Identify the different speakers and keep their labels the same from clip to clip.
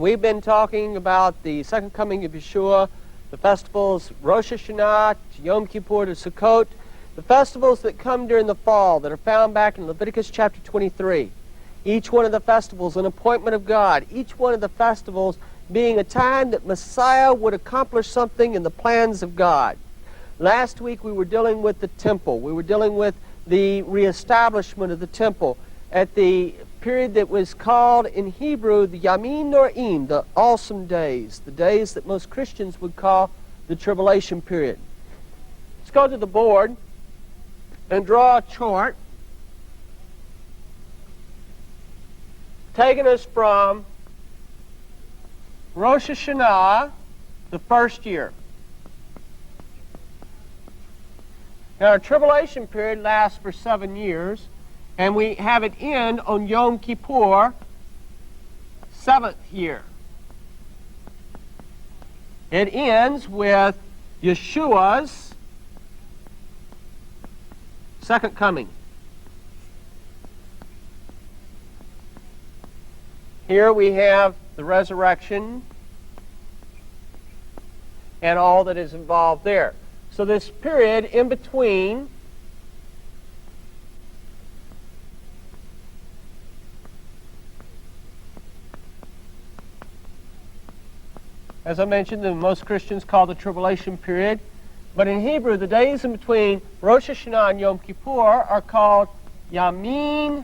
Speaker 1: We've been talking about the second coming of Yeshua, the festivals Rosh Hashanah, to Yom Kippur, to Sukkot, the festivals that come during the fall that are found back in Leviticus chapter 23. Each one of the festivals an appointment of God. Each one of the festivals being a time that Messiah would accomplish something in the plans of God. Last week we were dealing with the temple. We were dealing with the reestablishment of the temple at the period that was called in Hebrew the Yamin Norim, the awesome days, the days that most Christians would call the Tribulation period. Let's go to the board and draw a chart taking us from Rosh Hashanah, the first year. Now, our tribulation period lasts for 7 years, and we have it end on Yom Kippur, 7th year. It ends with Yeshua's second coming. Here we have the resurrection and all that is involved there. So this period in between as I mentioned, that most Christians call the tribulation period. But in Hebrew, the days in between Rosh Hashanah and Yom Kippur are called Yamin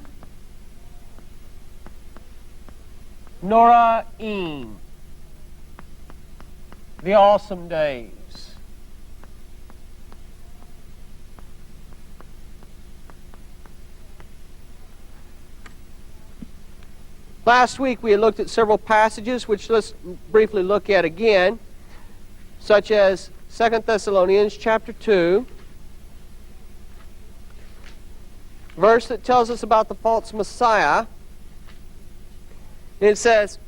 Speaker 1: Noraim, the awesome days. Last week we had looked at several passages, which let's briefly look at again, such as 2 Thessalonians chapter 2, verse that tells us about the false Messiah. It says,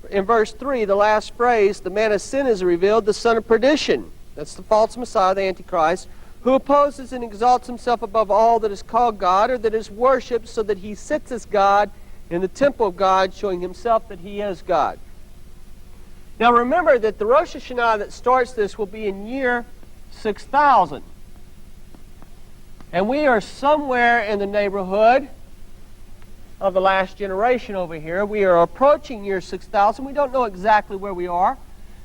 Speaker 1: in verse 3, the last phrase, the man of sin is revealed, the son of perdition. That's the false Messiah, the Antichrist, who opposes and exalts himself above all that is called God or that is worshipped, so that he sits as God in the temple of God, showing himself that he is God. Now remember that the Rosh Hashanah that starts this will be in year 6000. And we are somewhere in the neighborhood of the last generation over here. We are approaching year 6000. We don't know exactly where we are,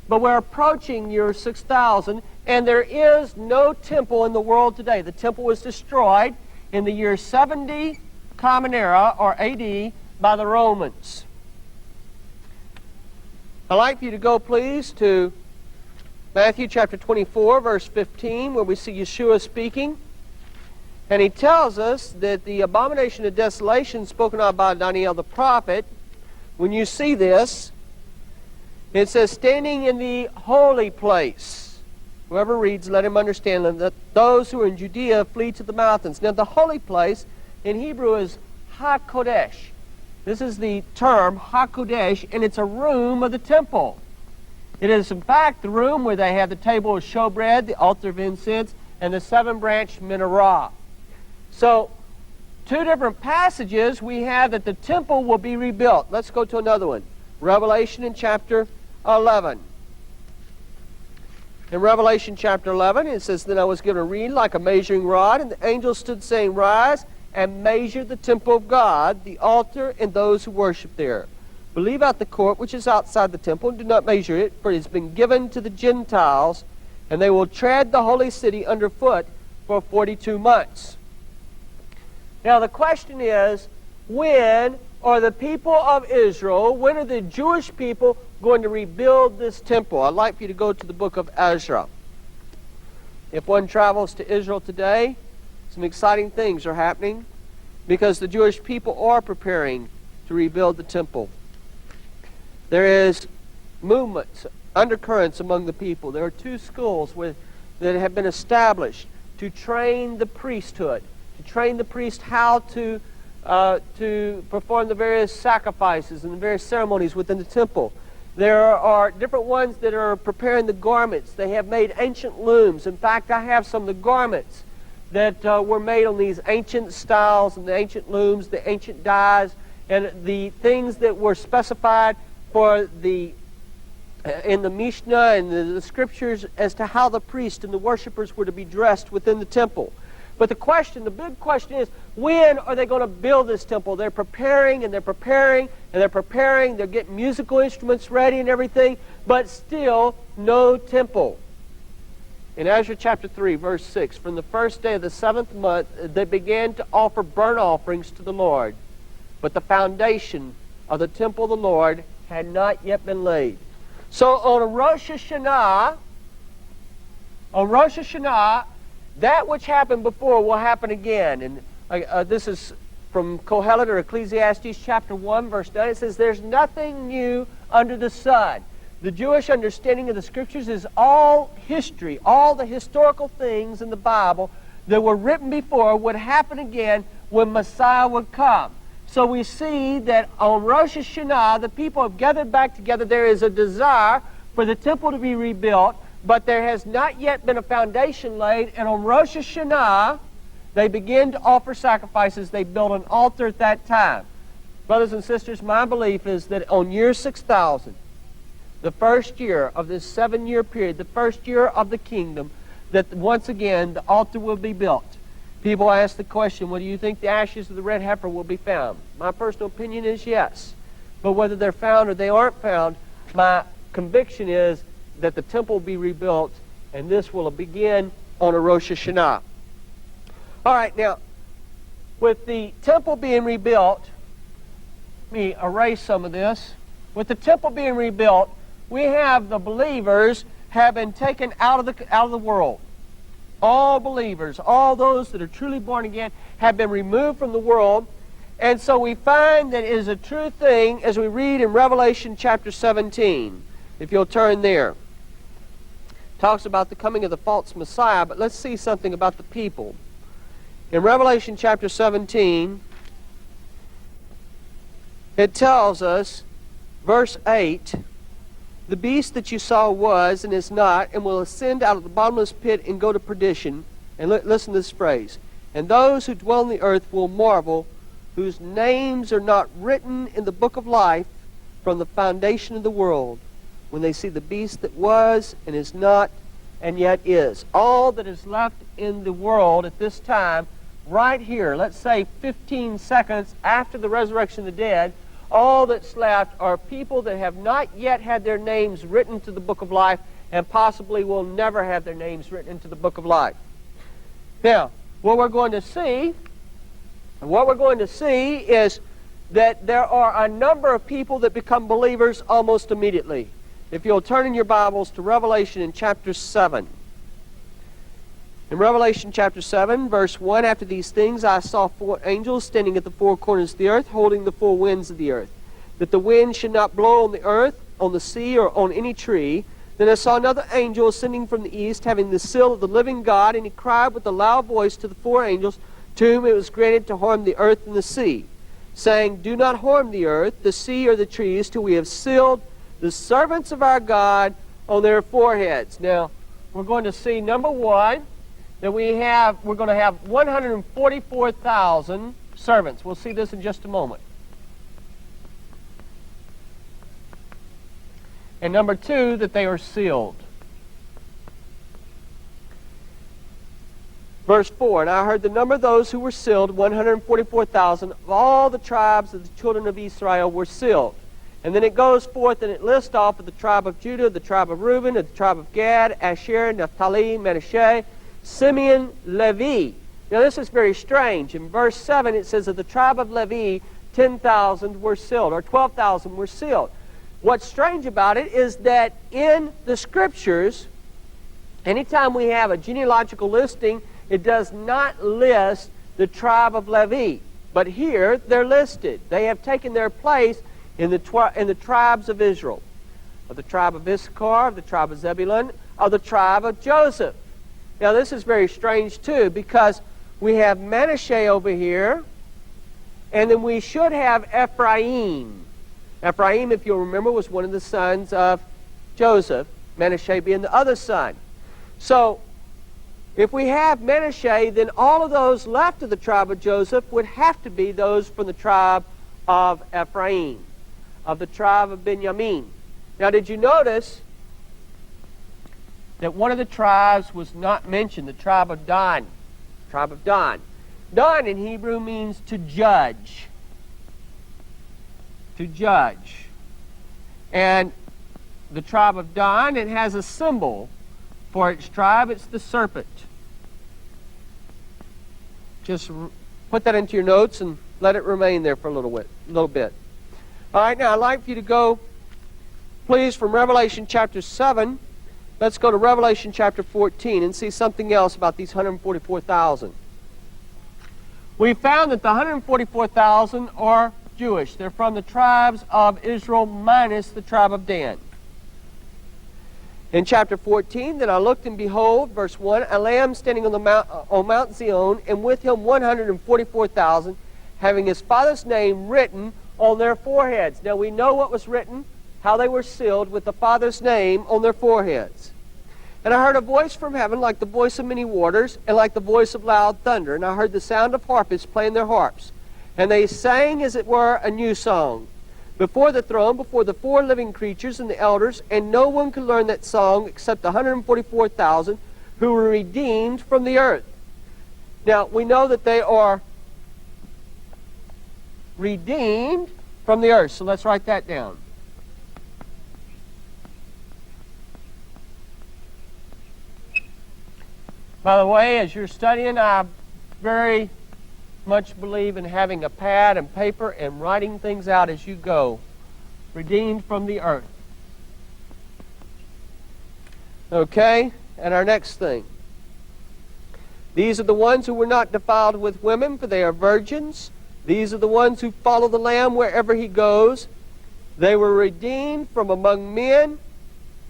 Speaker 1: but we're approaching year 6000, and there is no temple in the world today. The temple was destroyed in the year 70 Common Era, or AD, by the Romans. I'd like for you to go, please, to Matthew chapter 24, verse 15, where we see Yeshua speaking. And he tells us that the abomination of desolation spoken of by Daniel the prophet, when you see this, it says, standing in the holy place. Whoever reads, let him understand that those who are in Judea flee to the mountains. Now, the holy place in Hebrew is HaKodesh. This is the term, HaKodesh, and it's a room of the temple. It is, in fact, the room where they have the table of showbread, the altar of incense, and the 7-branched menorah. So, two different passages we have that the temple will be rebuilt. Let's go to another one. Revelation in chapter 11. In Revelation chapter 11, it says, Then I was given a reed like a measuring rod, and the angel stood saying, Rise, and measure the temple of God, the altar, and those who worship there. But leave out the court which is outside the temple, and do not measure it, for it has been given to the Gentiles, and they will tread the holy city underfoot for 42 months. Now the question is, when are the people of Israel, when are the Jewish people going to rebuild this temple? I'd like for you to go to the book of Ezra. If one travels to Israel today, some exciting things are happening because the Jewish people are preparing to rebuild the temple. There is movements, undercurrents among the people. There are two schools that have been established to train the priesthood, to train the priest how to perform the various sacrifices and the various ceremonies within the temple. There are different ones that are preparing the garments. They have made ancient looms. In fact, I have some of the garments that were made on these ancient styles and the ancient looms, the ancient dyes, and the things that were specified for the in the Mishnah and the scriptures as to how the priests and the worshipers were to be dressed within the temple. But the big question is, when are they going to build this temple? They're preparing and they're preparing and they're preparing. They're getting musical instruments ready and everything, but still no temple. In Ezra chapter 3, verse 6, from the first day of the 7th month, they began to offer burnt offerings to the Lord. But the foundation of the temple of the Lord had not yet been laid. So on Rosh Hashanah, that which happened before will happen again. And this is from Kohelet or Ecclesiastes chapter 1, verse 9. It says, there's nothing new under the sun. The Jewish understanding of the Scriptures is all history, all the historical things in the Bible that were written before would happen again when Messiah would come. So we see that on Rosh Hashanah, the people have gathered back together. There is a desire for the temple to be rebuilt, but there has not yet been a foundation laid. And on Rosh Hashanah, they begin to offer sacrifices. They build an altar at that time. Brothers and sisters, my belief is that on year 6,000, the first year of this 7-year period, the first year of the kingdom, that once again the altar will be built. People ask the question, well, do you think the ashes of the red heifer will be found? My personal opinion is yes. But whether they're found or they aren't found, my conviction is that the temple will be rebuilt, and this will begin on a Rosh Hashanah. All right, now, with the temple being rebuilt, let me erase some of this. With the temple being rebuilt, we have the believers have been taken out of the world. All believers, all those that are truly born again, have been removed from the world. And so we find that it is a true thing as we read in Revelation chapter 17. If you'll turn there. It talks about the coming of the false Messiah, but let's see something about the people. In Revelation chapter 17, it tells us, verse 8, the beast that you saw was and is not, and will ascend out of the bottomless pit and go to perdition. And listen to this phrase. And those who dwell on the earth will marvel, whose names are not written in the book of life from the foundation of the world, when they see the beast that was and is not and yet is. All that is left in the world at this time, right here, let's say 15 seconds after the resurrection of the dead, all that's left are people that have not yet had their names written to the book of life and possibly will never have their names written into the book of life. Now, what we're going to see is that there are a number of people that become believers almost immediately. If you'll turn in your Bibles to Revelation in chapter 7. In Revelation chapter 7, verse 1, after these things I saw 4 angels standing at the 4 corners of the earth, holding the 4 winds of the earth, that the wind should not blow on the earth, on the sea, or on any tree. Then I saw another angel ascending from the east, having the seal of the living God, and he cried with a loud voice to the 4 angels, to whom it was granted to harm the earth and the sea, saying, do not harm the earth, the sea, or the trees, till we have sealed the servants of our God on their foreheads. Now, we're going to see, number one, that we're going to have 144,000 servants. We'll see this in just a moment. And number two, that they are sealed. Verse 4, and I heard the number of those who were sealed, 144,000, of all the tribes of the children of Israel were sealed. And then it goes forth and it lists off of the tribe of Judah, the tribe of Reuben, the tribe of Gad, Asher, Naphtali, Manasseh, Simeon, Levi. Now this is very strange. In verse 7 it says of the tribe of Levi, 10,000 were sealed, or 12,000 were sealed. What's strange about it is that in the Scriptures, anytime we have a genealogical listing, it does not list the tribe of Levi. But here they're listed. They have taken their place in the tribes of Israel, of the tribe of Issachar, of the tribe of Zebulun, of the tribe of Joseph. Now this is very strange too, because we have Manasseh over here, and then we should have Ephraim. Ephraim, if you'll remember, was one of the sons of Joseph, Manasseh being the other son. So if we have Manasseh, then all of those left of the tribe of Joseph would have to be those from the tribe of Ephraim. of the tribe of Benjamin. Now, did you notice that one of the tribes was not mentioned, the tribe of Dan? Tribe of Dan. Dan in Hebrew means to judge. To judge. And the tribe of Dan, it has a symbol for its tribe. It's the serpent. Just put that into your notes and let it remain there for a little bit. All right, now I'd like for you to go, please, from Revelation chapter 7. Let's go to Revelation chapter 14 and see something else about these 144,000. We found that the 144,000 are Jewish. They're from the tribes of Israel minus the tribe of Dan. In chapter 14, then I looked, and behold, verse 1, a lamb standing on Mount Zion, and with him 144,000, having his father's name written on their foreheads. Now we know what was written, how they were sealed with the father's name on their foreheads. And I heard a voice from heaven like the voice of many waters, and like the voice of loud thunder. And I heard the sound of harpists playing their harps. And they sang, as it were, a new song, before the throne, before the four living creatures and the elders, and no one could learn that song except the 144,000 who were redeemed from the earth. Now, we know that they are redeemed from the earth, so let's write that down. By the way, as you're studying, I very much believe in having a pad and paper and writing things out as you go. Redeemed from the earth. Okay, and our next thing. These are the ones who were not defiled with women, for they are virgins. These are the ones who follow the Lamb wherever he goes. They were redeemed from among men,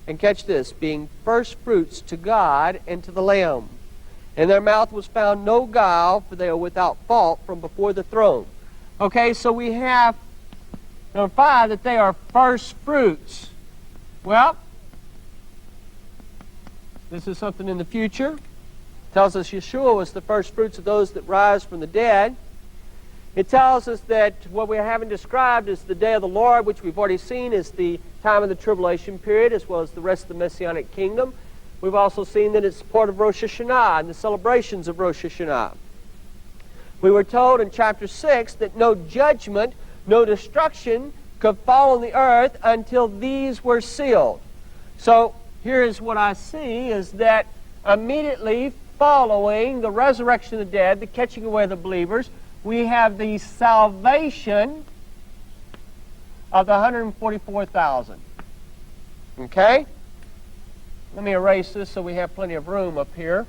Speaker 1: and catch this, being first fruits to God and to the Lamb. In their mouth was found no guile, for they are without fault from before the throne. Okay, so we have, number 5, that they are first fruits. Well, this is something in the future. It tells us Yeshua was the first fruits of those that rise from the dead. It tells us that what we haven't described is the day of the Lord, which we've already seen is the time of the tribulation period, as well as the rest of the Messianic kingdom. We've also seen that it's part of Rosh Hashanah and the celebrations of Rosh Hashanah. We were told in chapter 6 that no judgment, no destruction could fall on the earth until these were sealed. So here is what I see, is that immediately following the resurrection of the dead, the catching away of the believers, we have the salvation of the 144,000. Okay? Let me erase this so we have plenty of room up here.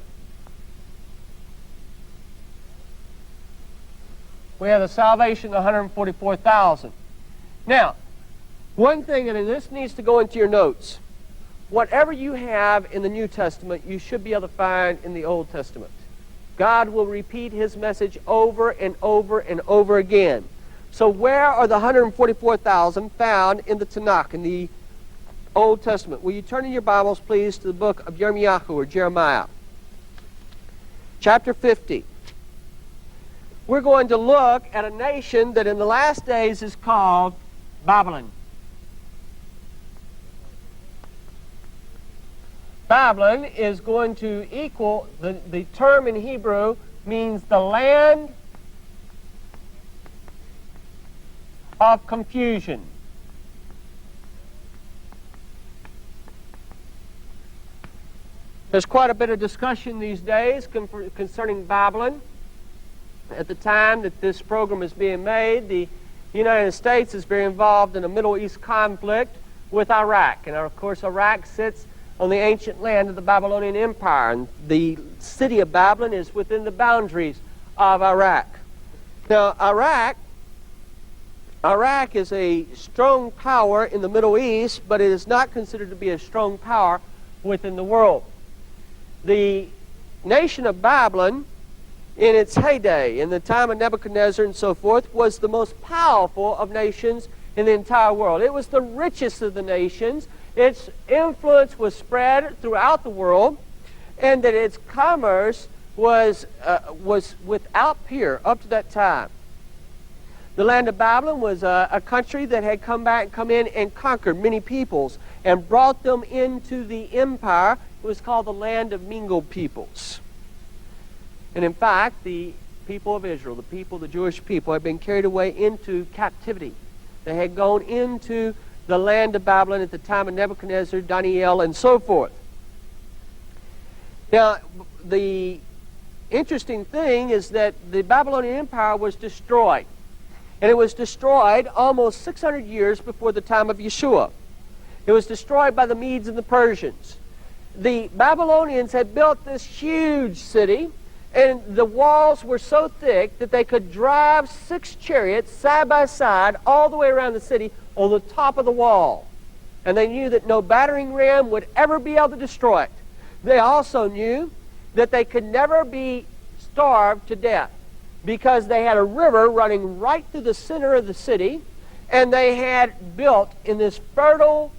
Speaker 1: We have the salvation of 144,000. Now, one thing, and this needs to go into your notes. Whatever you have in the New Testament, you should be able to find in the Old Testament. God will repeat his message over and over and over again. So where are the 144,000 found in the Tanakh, in the Old Testament? Will you turn in your Bibles, please, to the book of Yirmiyahu, or Jeremiah, chapter 50. We're going to look at a nation that in the last days is called Babylon. Babylon is going to equal, the term in Hebrew means the land of confusion. There's quite a bit of discussion these days concerning Babylon. At the time that this program is being made, the United States is very involved in a Middle East conflict with Iraq. And of course, Iraq sits on the ancient land of the Babylonian Empire. And the city of Babylon is within the boundaries of Iraq. Now, Iraq is a strong power in the Middle East, but it is not considered to be a strong power within the world. The nation of Babylon, in its heyday, in the time of Nebuchadnezzar and so forth, was the most powerful of nations in the entire world. It was the richest of the nations. Its influence was spread throughout the world, and that its commerce was without peer up to that time. The land of Babylon was a country that had come in and conquered many peoples and brought them into the empire. It was called the land of mingled peoples. And in fact, the people of Israel, the Jewish people, had been carried away into captivity. They had gone into the land of Babylon at the time of Nebuchadnezzar, Daniel, and so forth. Now, the interesting thing is that the Babylonian Empire was destroyed. And it was destroyed almost 600 years before the time of U.S.A. It was destroyed by the Medes and the Persians. The Babylonians had built this huge city, and the walls were so thick that they could drive 6 chariots side by side all the way around the city on the top of the wall. And they knew that no battering ram would ever be able to destroy it. They also knew that they could never be starved to death, because they had a river running right through the center of the city, and they had built in this fertile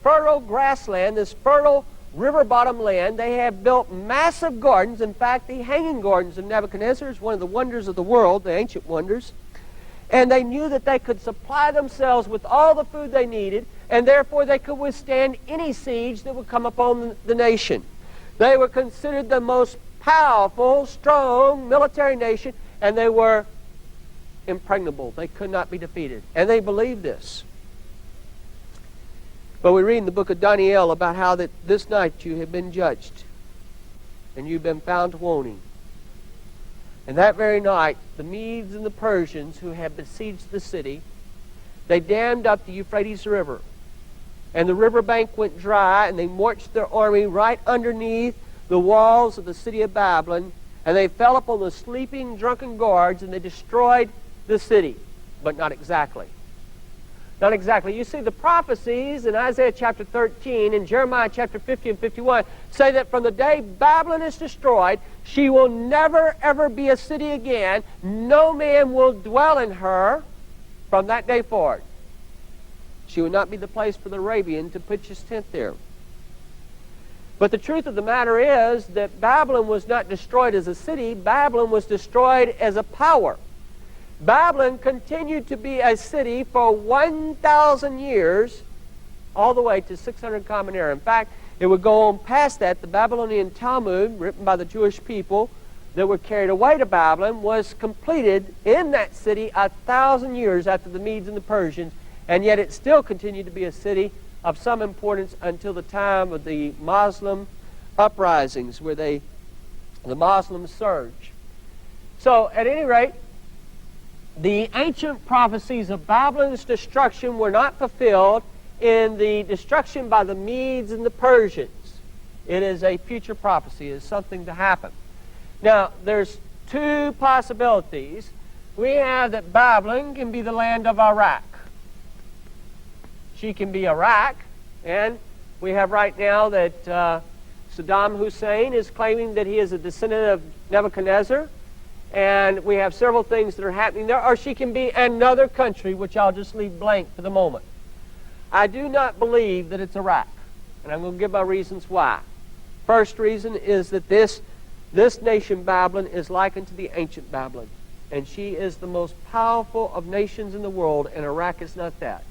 Speaker 1: grassland, this fertile river bottom land, they had built massive gardens. In fact, the hanging gardens of Nebuchadnezzar is one of the wonders of the world, the ancient wonders. And they knew that they could supply themselves with all the food they needed, and therefore they could withstand any siege that would come upon the nation. They were considered the most powerful, strong military nation, and they were impregnable. They could not be defeated. And they believed this. But we read in the book of Daniel about how that this night you have been judged, and you've been found wanting. And that very night, the Medes and the Persians who had besieged the city, they dammed up the Euphrates River. And the riverbank went dry, and they marched their army right underneath the walls of the city of Babylon, and they fell upon the sleeping, drunken guards, and they destroyed the city. But not exactly. Not exactly. You see, the prophecies in Isaiah chapter 13 and Jeremiah chapter 50 and 51 say that from the day Babylon is destroyed, she will never, ever be a city again. No man will dwell in her from that day forward. She will not be the place for the Arabian to pitch his tent there. But the truth of the matter is that Babylon was not destroyed as a city. Babylon was destroyed as a power. Babylon continued to be a city for 1,000 years, all the way to 600 Common Era. In fact, it would go on past that. The Babylonian Talmud, written by the Jewish people that were carried away to Babylon, was completed in that city 1,000 years after the Medes and the Persians, and yet it still continued to be a city of some importance until the time of the Muslim uprisings, where the Muslims surged. So, at any rate, the ancient prophecies of Babylon's destruction were not fulfilled in the destruction by the Medes and the Persians. It is a future prophecy. It is something to happen. Now, there's 2 possibilities. We have that Babylon can be the land of Iraq. She can be Iraq, and we have right now that Saddam Hussein is claiming that he is a descendant of Nebuchadnezzar, and we have several things that are happening there. Or she can be another country, which I'll just leave blank for the moment. I do not believe that it's Iraq, and I'm going to give my reasons why. First reason is that this nation, Babylon, is likened to the ancient Babylon, and she is the most powerful of nations in the world, and Iraq is not that.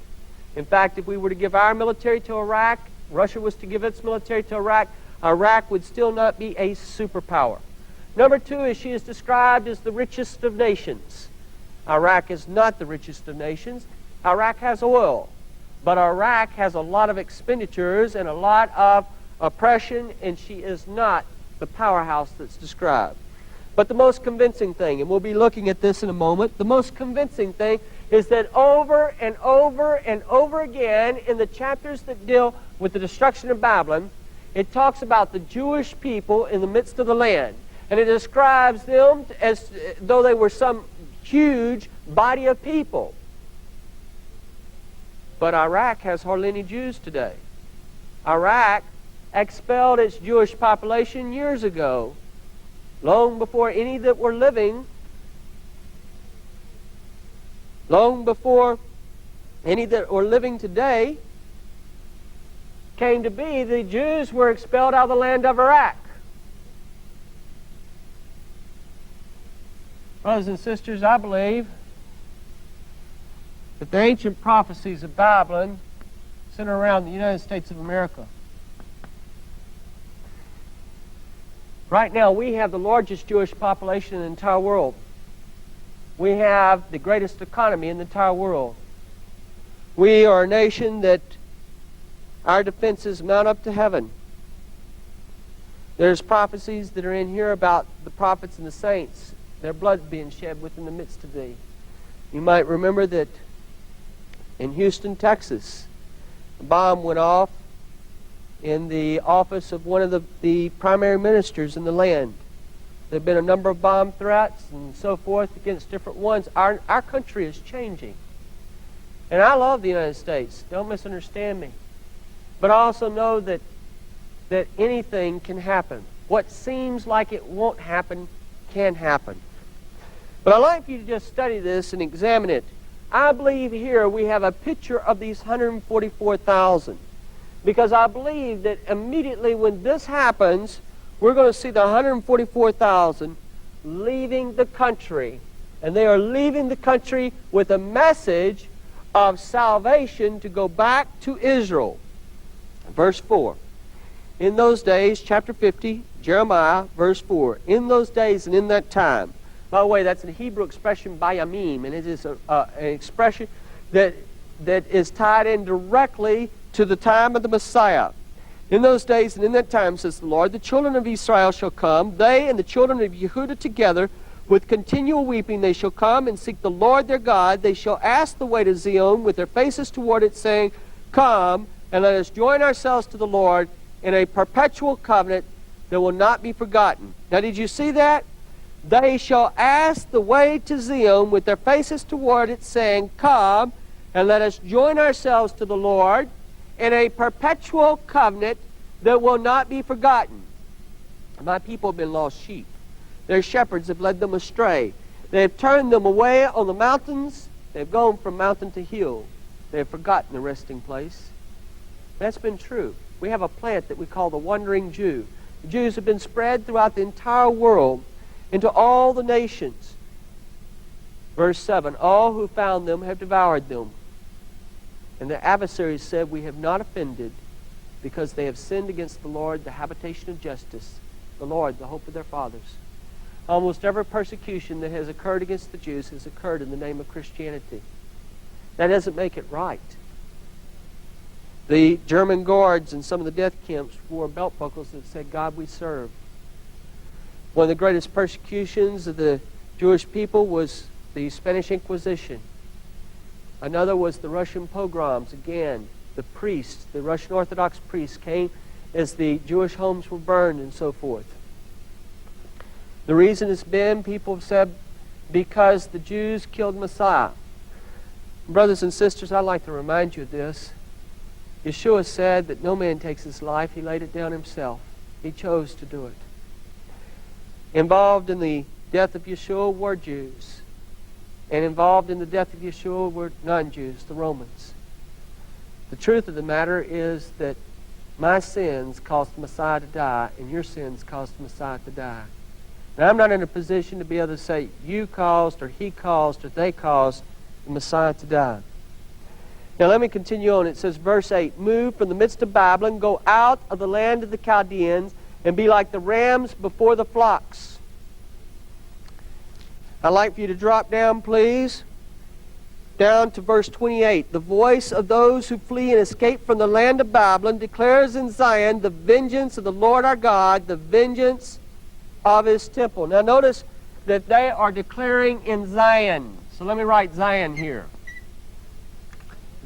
Speaker 1: In fact, if we were to give our military to Iraq, Russia was to give its military to Iraq, Iraq would still not be a superpower. Number 2 is she is described as the richest of nations. Iraq is not the richest of nations. Iraq has oil, but Iraq has a lot of expenditures and a lot of oppression, and she is not the powerhouse that's described. But the most convincing thing, and we'll be looking at this in a moment, the most convincing thing is that over and over and over again in the chapters that deal with the destruction of Babylon, it talks about the Jewish people in the midst of the land. And it describes them as though they were some huge body of people. But Iraq has hardly any Jews today. Iraq expelled its Jewish population years ago, long before any that were living, today came to be. The Jews were expelled out of the land of Iraq. Brothers and sisters, I believe that the ancient prophecies of Babylon center around the United States of America. Right now, we have the largest Jewish population in the entire world. We have the greatest economy in the entire world. We are a nation that our defenses mount up to heaven. There's prophecies that are in here about the prophets and the saints, their blood being shed within the midst of thee. You might remember that in Houston, Texas, a bomb went off in the office of one of the primary ministers in the land. There have been a number of bomb threats and so forth against different ones. Our country is changing. And I love the United States. Don't misunderstand me. But I also know that anything can happen. What seems like it won't happen can happen. But I'd like for you to just study this and examine it. I believe here we have a picture of these 144,000. Because I believe that immediately when this happens, we're going to see the 144,000 leaving the country. And they are leaving the country with a message of salvation to go back to Israel. Verse 4. In those days, chapter 50, Jeremiah, verse 4. In those days and in that time. By the way, that's a Hebrew expression, bayamim, and it is an expression that is tied in directly to the time of the Messiah. In those days and in that time, says the Lord, the children of Israel shall come, they and the children of Yehudah together, with continual weeping they shall come and seek the Lord their God. They shall ask the way to Zion with their faces toward it, saying, Come, and let us join ourselves to the Lord in a perpetual covenant that will not be forgotten. Now, did you see that? They shall ask the way to Zion with their faces toward it, saying, Come, and let us join ourselves to the Lord in a perpetual covenant that will not be forgotten. My people have been lost sheep. Their shepherds have led them astray. They have turned them away on the mountains. They have gone from mountain to hill. They have forgotten the resting place. That's been true. We have a plant that we call the wandering Jew. The Jews have been spread throughout the entire world into all the nations. Verse 7, all who found them have devoured them. And the adversaries said, We have not offended, because they have sinned against the Lord, the habitation of justice, the Lord, the hope of their fathers. Almost every persecution that has occurred against the Jews has occurred in the name of Christianity. That doesn't make it right. The German guards in some of the death camps wore belt buckles that said, God we serve. One of the greatest persecutions of the Jewish people was the Spanish Inquisition. Another was the Russian pogroms. Again, the priests, the Russian Orthodox priests came as the Jewish homes were burned and so forth. The reason has been, people have said, because the Jews killed Messiah. Brothers and sisters, I'd like to remind you of this. Yeshua said that no man takes his life. He laid it down himself. He chose to do it. Involved in the death of Yeshua were Jews. And involved in the death of Yeshua were non-Jews, the Romans. The truth of the matter is that my sins caused the Messiah to die, and your sins caused the Messiah to die. Now, I'm not in a position to be able to say, you caused, or he caused, or they caused the Messiah to die. Now, let me continue on. It says, verse 8, Move from the midst of Babylon, go out of the land of the Chaldeans, and be like the rams before the flocks. I'd like for you to drop down, please, down to verse 28. The voice of those who flee and escape from the land of Babylon declares in Zion the vengeance of the Lord our God, the vengeance of his temple. Now notice that they are declaring in Zion. So let me write Zion here.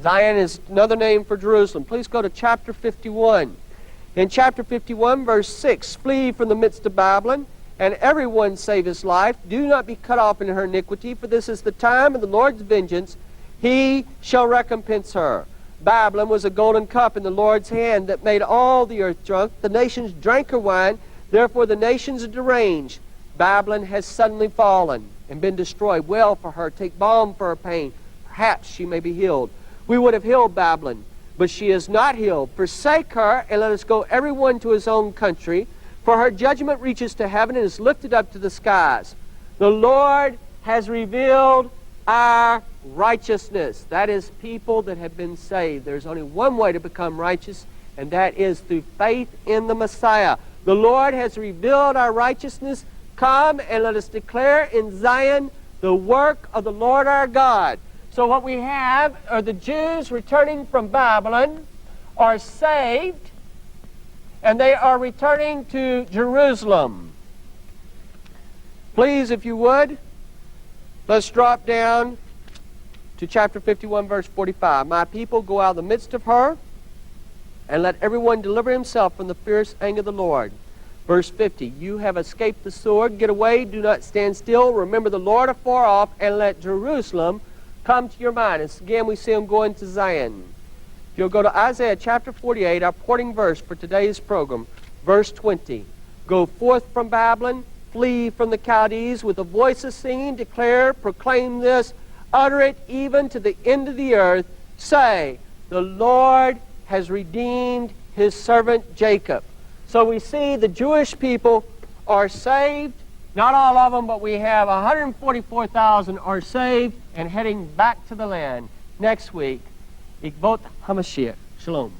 Speaker 1: Zion is another name for Jerusalem. Please go to chapter 51. In chapter 51, verse 6, Flee from the midst of Babylon, and everyone save his life. Do not be cut off in her iniquity, for this is the time of the Lord's vengeance. He shall recompense her. Babylon was a golden cup in the Lord's hand that made all the earth drunk. The nations drank her wine, therefore the nations are deranged. Babylon has suddenly fallen and been destroyed. Wail for her, take balm for her pain. Perhaps she may be healed. We would have healed Babylon, but she is not healed. Forsake her, and let us go everyone to his own country. For her judgment reaches to heaven and is lifted up to the skies. The Lord has revealed our righteousness. That is people that have been saved. There's only one way to become righteous, and that is through faith in the Messiah. The Lord has revealed our righteousness. Come and let us declare in Zion the work of the Lord our God. So what we have are the Jews returning from Babylon are saved, and they are returning to Jerusalem. Please, if you would, let's drop down to chapter 51, verse 45. My people go out of the midst of her, and let everyone deliver himself from the fierce anger of the Lord. Verse 50, you have escaped the sword. Get away, do not stand still. Remember the Lord afar off, and let Jerusalem come to your mind. And again, we see him going to Zion. If you'll go to Isaiah chapter 48, our porting verse for today's program, verse 20. Go forth from Babylon, flee from the Chaldees, with a voice of singing, declare, proclaim this, utter it even to the end of the earth. Say, the Lord has redeemed his servant Jacob. So we see the Jewish people are saved. Not all of them, but we have 144,000 are saved and heading back to the land next week. Ikvot HaMashiach. Shalom.